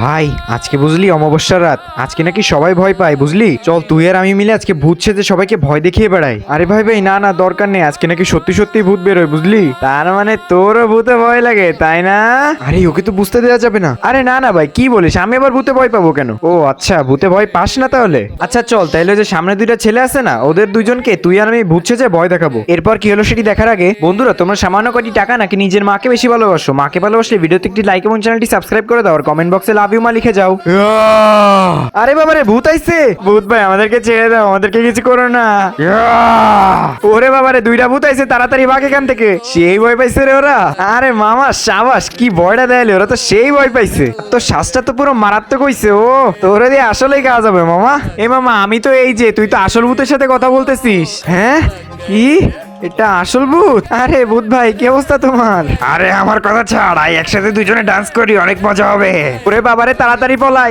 ভাই আজকে বুঝলি অমাবস্যার রাত, আজকে নাকি সবাই ভয় পায় বুঝলি। চল তুই আর আমি মিলে আজকে ভূত সেজে সবাইকে ভয় দেখিয়ে বেড়াই। আরে ভাই ভাই না না দরকার নেই, আজকে নাকি সত্যি সত্যি ভূত বেরোয় বুঝলি। তার মানে তোরও ভূতে ভয় লাগে তাই না? আরে ওকে তো বুঝতে দেওয়া যাবে না। আরে না না ভাই কি বলিস, আমি আবার ভূতে ভয় পাবো কেন? ও আচ্ছা ভূতে ভয় পাস না তাহলে। আচ্ছা চল তাইলে যে সামনে দুইটা ছেলে আছে না, ওদের দুইজনকে তুই আর আমি ভূত সেজে ভয় দেখাবো। এরপর কি হলো সেটি দেখার আগে বন্ধুরা, তোমরা সামান্য কয়টি টাকা নাকি নিজের মাকে বেশি ভালোবাসো? মাকে ভালোবাসলে ভিডিওতে একটি লাইক এবং চ্যানেলটি সাবস্ক্রাইব করে দাও আর কমেন্ট বক্সে লাভ ইউ মা লিখে যাও। আরে বাবা রে ভূত আইছে। ভূত ভাই আমাদেরকে ছেড়ে দাও, আমাদেরকে কিছু করো না। ওরে বাবা রে দুইটা ভূত আইছে, তাড়াতাড়ি ভাগ এখান থেকে। সেই ভয় পাইছে রে ওরা। আরে মামা সাবাস, কি ভয়টা দেয়ালি, ওরা তো সেই ভয় পাইছে। তো শ্বাসটা তো পুরো মারাত্মক হইছে। ও তোরে দিয়ে আসলেই কাজ হবে মামা। এ মামা আমি তো এই যে, তুই তো আসল ভূতের সাথে কথা বলতেছিস। হ্যাঁ কি এটা আসল ভূত? আরে ভূত ভাই কি অবস্থা তোমার? আরে আমার কথা ছাড়, একসাথে দুজনে ডান্স করি, অনেক মজা হবে। ওরে বাবারে তাড়াতাড়ি পলাই।